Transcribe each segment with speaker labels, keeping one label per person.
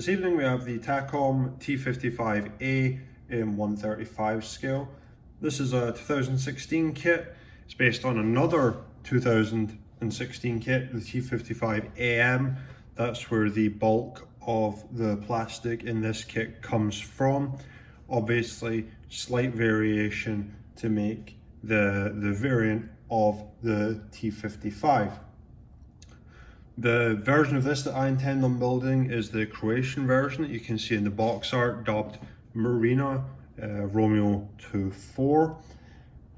Speaker 1: This evening we have the Takom T-55A in 135 scale. This is a 2016 kit. It's based on another 2016 kit, the T-55AM. That's where the bulk of the plastic in this kit comes from. Obviously, slight variation to make the variant of the T-55. The version of this that I intend on building is the Croatian version that you can see in the box art, dubbed Marina Romeo 24.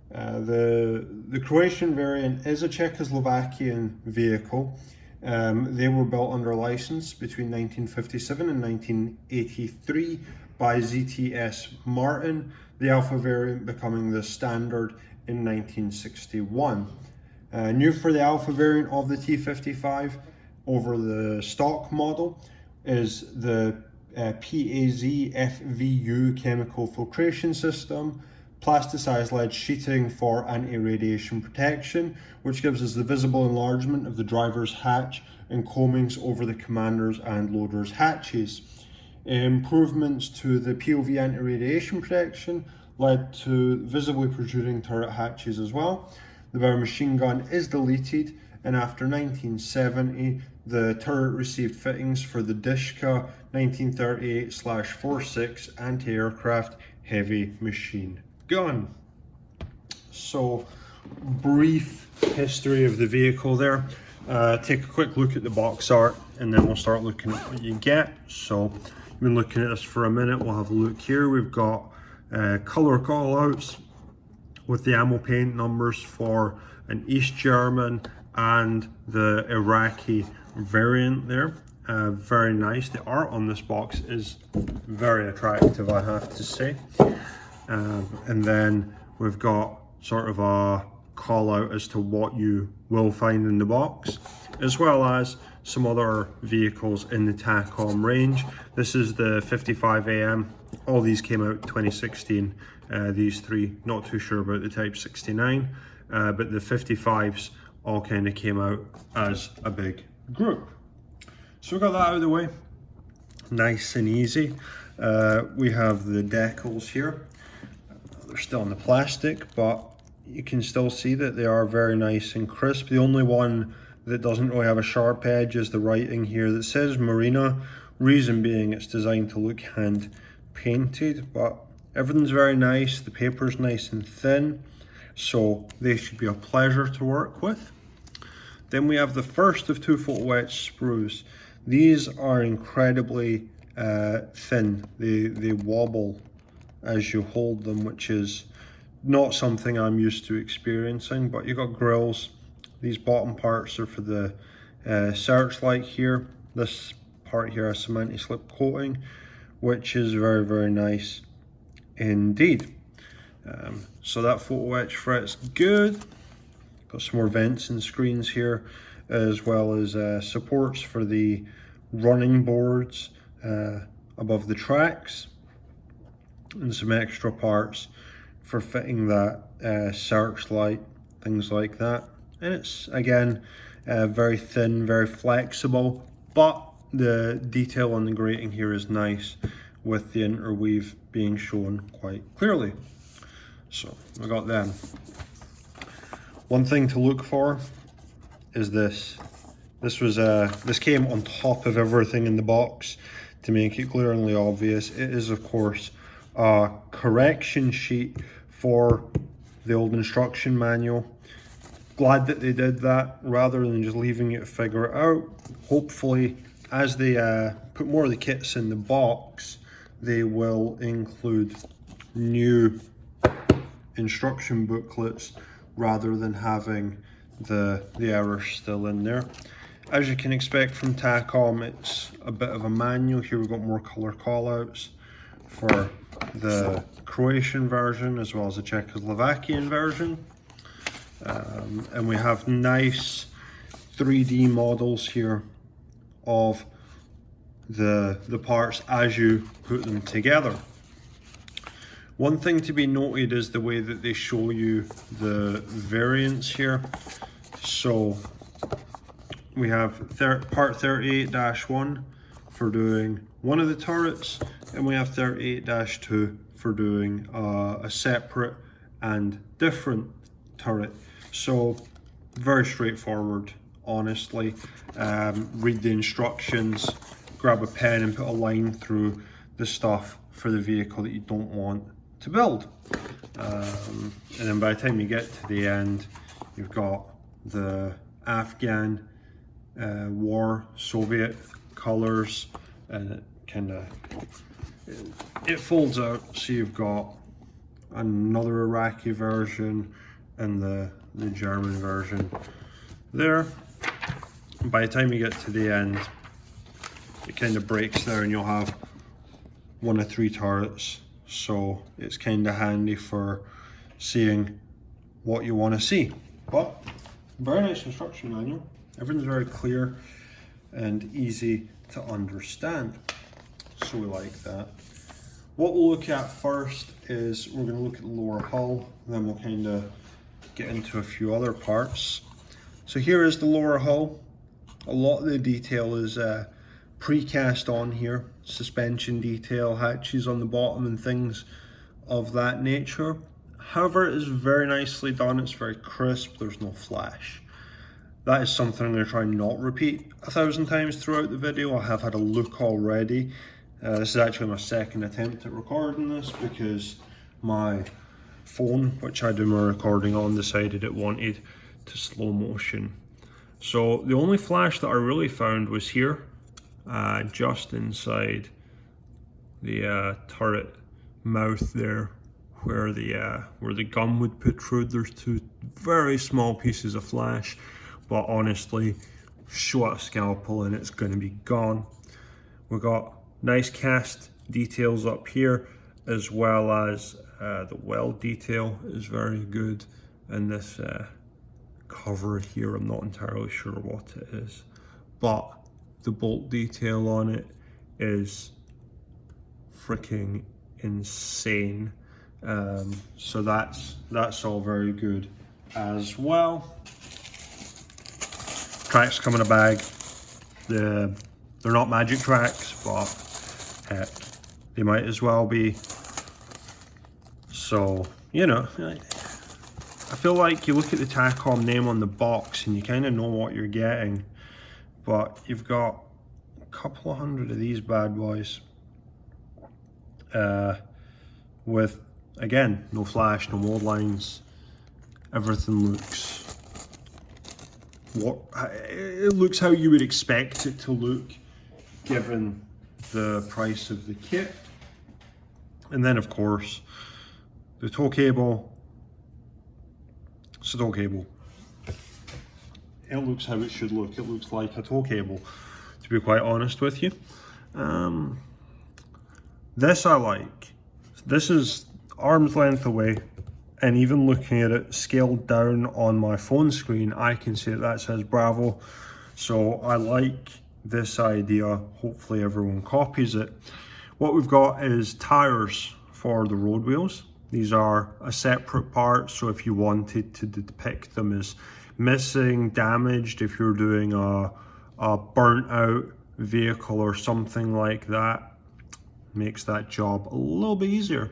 Speaker 1: The Croatian variant is a Czechoslovakian vehicle. They were built under license between 1957 and 1983 by ZTS Martin, the Alpha variant becoming the standard in 1961. New for the Alpha variant of the T-55 over the stock model is the PAZ FVU chemical filtration system, plasticized lead sheeting for anti-radiation protection, which gives us the visible enlargement of the driver's hatch and coamings over the commander's and loader's hatches. Improvements to the POV anti-radiation protection led to visibly protruding turret hatches as well. The bow machine gun is deleted, and after 1970 the turret received fittings for the Dishka 1938/46 anti-aircraft heavy machine gun. So, brief history of the vehicle there. Take a quick look at the box art and then we'll start looking at what you get. So you've been looking at this for a minute. We'll have a look here. We've got color callouts with the ammo paint numbers for an East German and the Iraqi variant there. Very nice. The art on this box is very attractive, I have to say. And then we've got sort of a call out as to what you will find in the box, as well as some other vehicles in the Takom range. This is the 55AM. All these came out 2016. These three, not too sure about the Type 69, but the 55s all kind of came out as a big group. So we got that out of the way, nice and easy. We have the decals here. They're still in the plastic, but you can still see that they are very nice and crisp. The only one that doesn't really have a sharp edge is the writing here that says Marina. Reason being it's designed to look hand painted, but everything's very nice. The paper's nice and thin, so they should be a pleasure to work with. Then we have the first of two photo etch sprues. These are incredibly thin. They wobble as you hold them, which is not something I'm used to experiencing, but you've got grills. These bottom parts are for the searchlight here. This part here has some anti-slip coating, which is very, very nice indeed. So that photo etch fret's good. Got some more vents and screens here, as well as supports for the running boards above the tracks, and some extra parts for fitting that searchlight, things like that. And it's again very thin, very flexible, but the detail on the grating here is nice, with the interweave being shown quite clearly. So we got them. One thing to look for is this. This came on top of everything in the box to make it glaringly obvious. It is, of course, a correction sheet for the old instruction manual. Glad that they did that rather than just leaving you to figure it out. Hopefully, as they put more of the kits in the box, they will include new instruction booklets rather than having the errors still in there. As you can expect from Takom, it's a bit of a manual. Here we've got more color callouts for the Croatian version as well as the Czechoslovakian version. And we have nice 3D models here of the parts as you put them together. One thing to be noted is the way that they show you the variants here. So we have part 38-1 for doing one of the turrets, and we have 38-2 for doing a separate and different turret. So very straightforward, honestly. Read the instructions, grab a pen and put a line through the stuff for the vehicle that you don't want to build. And then by the time you get to the end, you've got the Afghan war Soviet colors, and it kind of it folds out, so you've got another Iraqi version and the German version there. And by the time you get to the end, it kind of breaks there and you'll have one of 3 turrets, so it's kind of handy for seeing what you want to see. But very nice instruction manual, everything's very clear and easy to understand, so we like that. What we'll look at first is we're going to look at the lower hull, then we'll kind of get into a few other parts. So here is the lower hull. A lot of the detail is precast on here, suspension detail, hatches on the bottom and things of that nature. However, it is very nicely done, it's very crisp, there's no flash. That is something I'm going to try and not repeat 1,000 times throughout the video. I have had a look already. This is actually my second attempt at recording this because my phone, which I do my recording on, decided it wanted to slow motion. So the only flash that I really found was here, just inside the turret mouth there, where the gun would protrude. There's 2 very small pieces of flash, but honestly, shot a scalpel and it's going to be gone. We got nice cast details up here, as well as the weld detail is very good, and this cover here, I'm not entirely sure what it is, but the bolt detail on it is freaking insane. So that's all very good as well. Tracks come in a bag. They're not magic tracks, but heck, they might as well be. So, you know, I feel like you look at the Takom name on the box and you kind of know what you're getting, but you've got a couple of hundred of these bad boys with, again, no flash, no mold lines. Everything looks it looks how you would expect it to look given the price of the kit. And then of course the tow cable. It's a tow cable. It looks how it should look. It looks like a tow cable, to be quite honest with you. This I like. This is arm's length away, and even looking at it scaled down on my phone screen, I can see that says Bravo. So I like this idea. Hopefully everyone copies it. What we've got is tires for the road wheels. These are a separate part, so if you wanted to depict them as missing, damaged, if you're doing a burnt out vehicle or something like that, makes that job a little bit easier.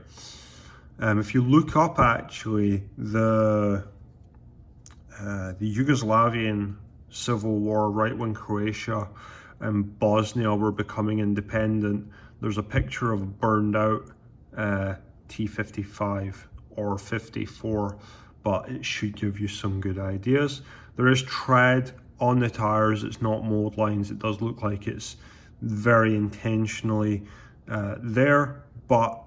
Speaker 1: If you look up actually the Yugoslavian civil war, right when Croatia and Bosnia were becoming independent, there's a picture of a burned out T-55 or 54, but it should give you some good ideas. There is tread on the tires, it's not mold lines. It does look like it's very intentionally there, but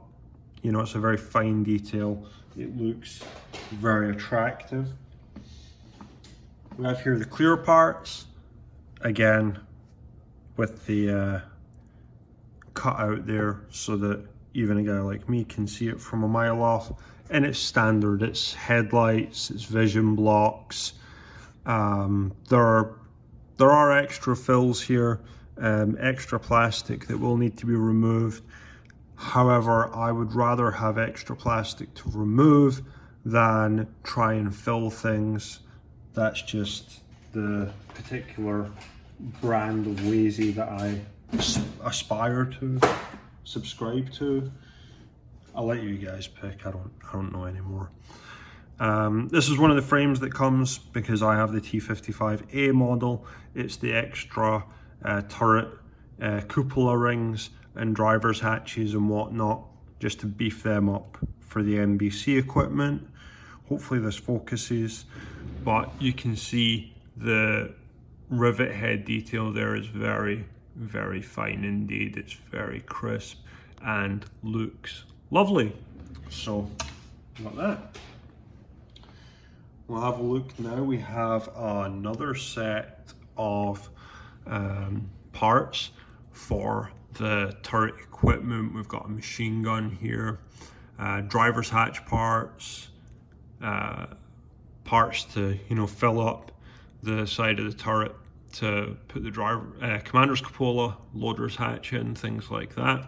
Speaker 1: you know, it's a very fine detail. It looks very attractive. We have here the clear parts, again with the cut out there so that even a guy like me can see it from a mile off. And it's standard, it's headlights, it's vision blocks. There are extra fills here, extra plastic that will need to be removed. However, I would rather have extra plastic to remove than try and fill things. That's just the particular brand of lazy that I aspire to, subscribe to. I'll let you guys pick. I don't know anymore. This is one of the frames that comes because I have the T-55A model. It's the extra turret, cupola rings and driver's hatches and whatnot, just to beef them up for the NBC equipment. Hopefully this focuses, but you can see the rivet head detail there is very, very fine indeed. It's very crisp and looks lovely. So, got that. We'll have a look now. We have another set of parts for the turret equipment. We've got a machine gun here, driver's hatch parts, parts to fill up the side of the turret to put the commander's cupola, loader's hatch in, things like that,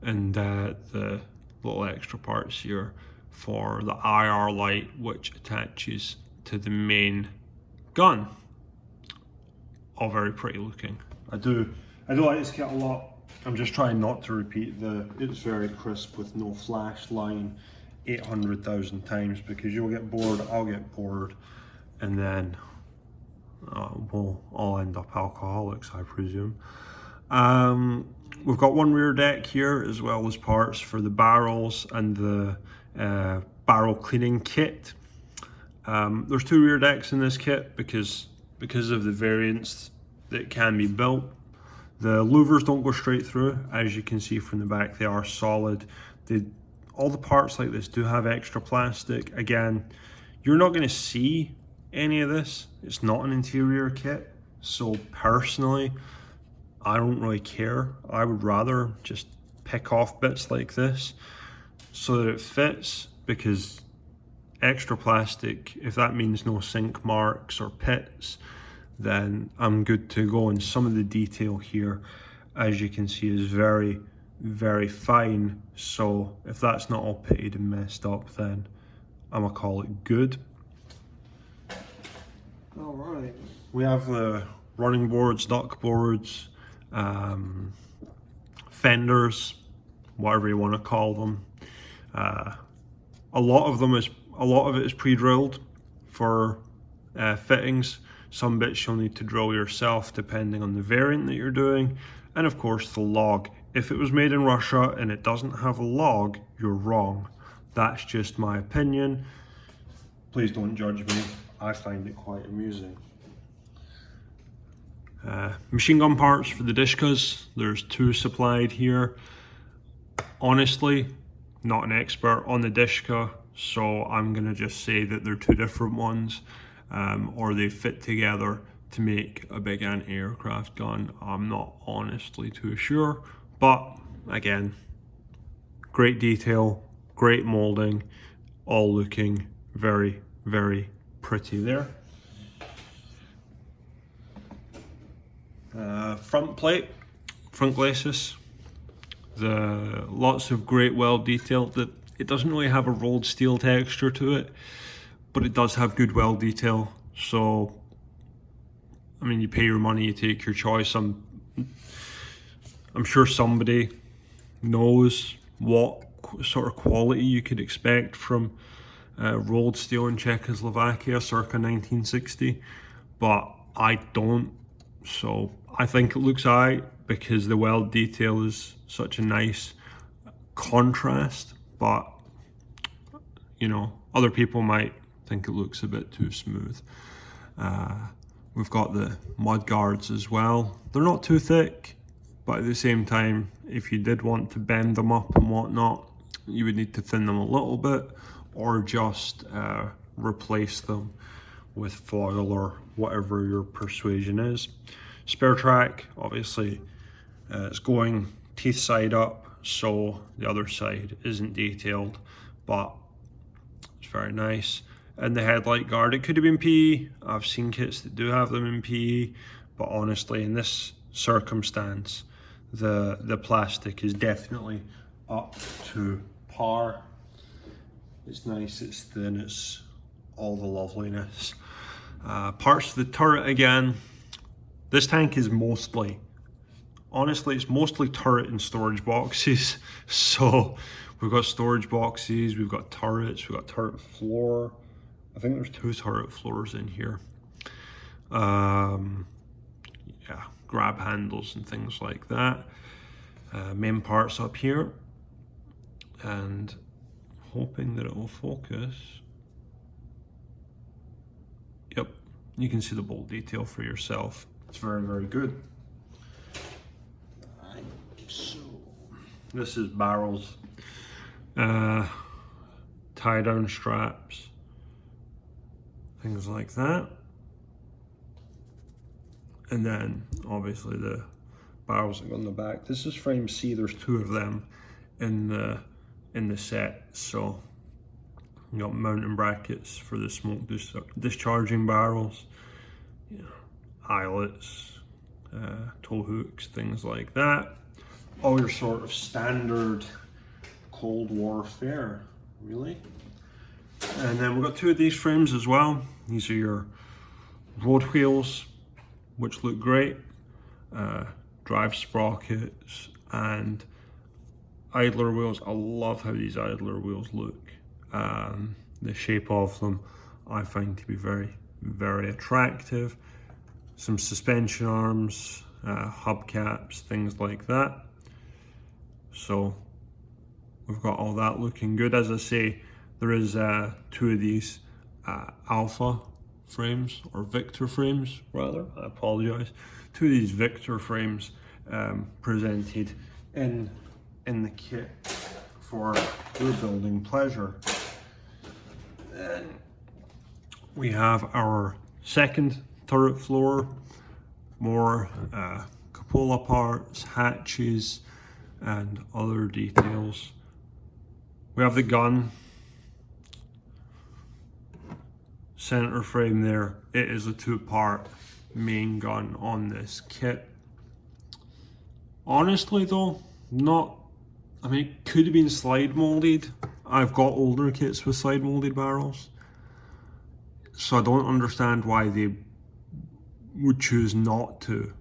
Speaker 1: and the little extra parts here for the IR light, which attaches to the main gun. All very pretty looking. I do like this kit a lot. I'm just trying not to repeat it's very crisp with no flash line 800,000 times, because you'll get bored, I'll get bored, and then we'll all end up alcoholics, I presume. We've got one rear deck here, as well as parts for the barrels and the barrel cleaning kit. There's two rear decks in this kit because of the variants that can be built. The louvers don't go straight through, as you can see from the back. They are solid. All the parts like this do have extra plastic. Again, you're not going to see any of this. It's not an interior kit, so personally I don't really care. I would rather just pick off bits like this so that it fits, because extra plastic, if that means no sink marks or pits, then I'm good to go. And some of the detail here, as you can see, is very, very fine. So if that's not all pitted and messed up, then I'm gonna call it good. All right, we have the running boards, duck boards, fenders, whatever you want to call them. A lot of it is pre-drilled for fittings. Some bits you'll need to drill yourself depending on the variant that you're doing, and of course the log. If it was made in Russia and it doesn't have a log, you're wrong. That's just my opinion. Please don't judge me. I find it quite amusing. Machine gun parts for the Decals. There's two supplied here. Honestly, not an expert on the Decals, so I'm gonna just say that they're two different ones, or they fit together to make a big anti-aircraft gun. I'm not honestly too sure, but again, great detail, great molding, all looking very, very pretty there. Front plate, front glacis, lots of great weld detail. It doesn't really have a rolled steel texture to it, but it does have good weld detail. So, I mean, you pay your money, you take your choice. I'm sure somebody knows what sort of quality you could expect from rolled steel in Czechoslovakia circa 1960, but I don't. So I think it looks alright because the weld detail is such a nice contrast, but other people might think it looks a bit too smooth. We've got the mud guards as well. They're not too thick, but at the same time, if you did want to bend them up and whatnot, you would need to thin them a little bit, or just replace them with foil or whatever your persuasion is. Spare track, obviously, it's going teeth side up, so the other side isn't detailed, but it's very nice. And the headlight guard, it could have been PE. I've seen kits that do have them in PE, but honestly, in this circumstance, the plastic is definitely up to par. It's nice, it's thin, it's all the loveliness. Parts of the turret again. This tank is mostly honestly, it's mostly turret and storage boxes. So we've got storage boxes, we've got turrets, we've got turret floor. I think there's 2 turret floors in here. Yeah, grab handles and things like that. Main parts up here, and hoping that it will focus. Yep, you can see the bolt detail for yourself. It's very, very good. So this is barrels, tie down straps, things like that. And then obviously the barrels that go on the back. This is frame C. There's 2 of them in the set. So you got mounting brackets for the smoke discharging barrels, you know, eyelets, tow hooks, things like that. All your sort of standard Cold War fare, really. And then we've got 2 of these frames as well. These are your road wheels, which look great. Drive sprockets and idler wheels. I love how these idler wheels look. The shape of them I find to be very, very attractive. Some suspension arms, hubcaps, things like that. So we've got all that looking good. As I say, there is 2 of these Alpha frames, or Victor frames rather, I apologize. 2 of these Victor frames presented in the kit for your building pleasure. Then we have our second turret floor, more cupola parts, hatches, and other details. We have the gun, center frame there. It is a 2-part main gun on this kit. Honestly though, I mean, it could have been slide molded. I've got older kits with slide molded barrels, so I don't understand why they would choose not to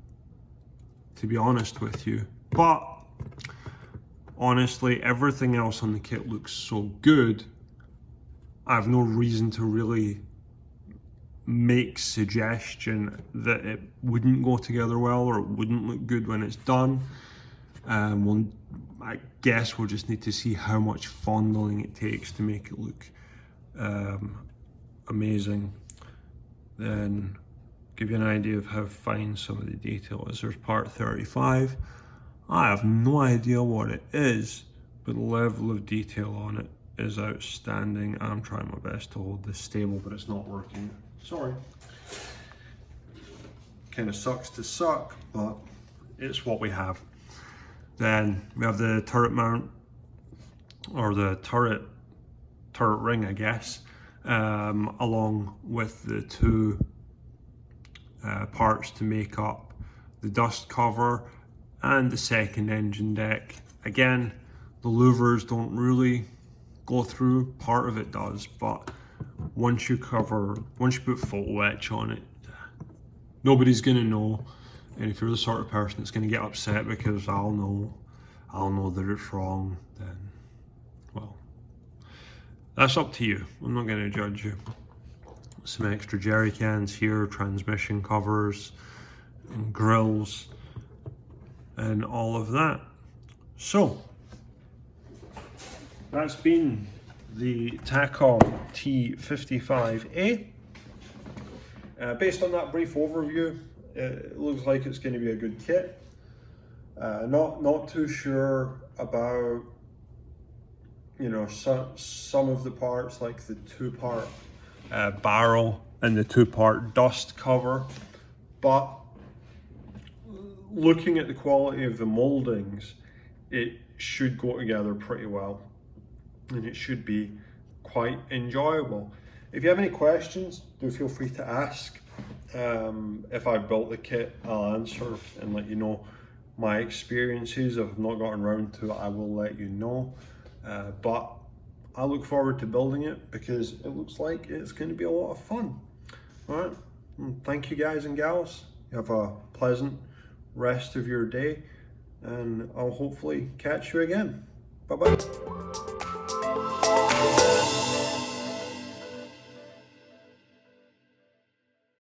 Speaker 1: be honest with you. But honestly, everything else on the kit looks so good, I have no reason to really make suggestion that it wouldn't go together well or it wouldn't look good when it's done. I guess we'll just need to see how much fondling it takes to make it look amazing. Then give you an idea of how fine some of the detail is. There's part 35. I have no idea what it is, but the level of detail on it is outstanding. I'm trying my best to hold this stable, but it's not working. Sorry. Kind of sucks to suck, but it's what we have. Then we have the turret mount, or the turret ring, I guess, along with the 2 parts to make up the dust cover and the second engine deck. Again, the louvers don't really go through, part of it does, but once you put photo etch on it, nobody's gonna know. And if you're the sort of person that's gonna get upset because I'll know that it's wrong, then, well, that's up to you. I'm not gonna judge you. Some extra jerry cans here, transmission covers, and grills, and all of that. So, that's been the Takom T-55A. Based on that brief overview, it looks like it's going to be a good kit. Not too sure about, you know, some of the parts, like the 2-part barrel and the 2-part dust cover, but looking at the quality of the moldings, it should go together pretty well, and it should be quite enjoyable. If you have any questions, do feel free to ask. If I've built the kit, I'll answer and let you know my experiences. If I've not gotten around to it, I will let you know. But I look forward to building it because it looks like it's going to be a lot of fun. All right, thank you guys and gals. You have a pleasant rest of your day. and I'll hopefully catch you again. Bye bye.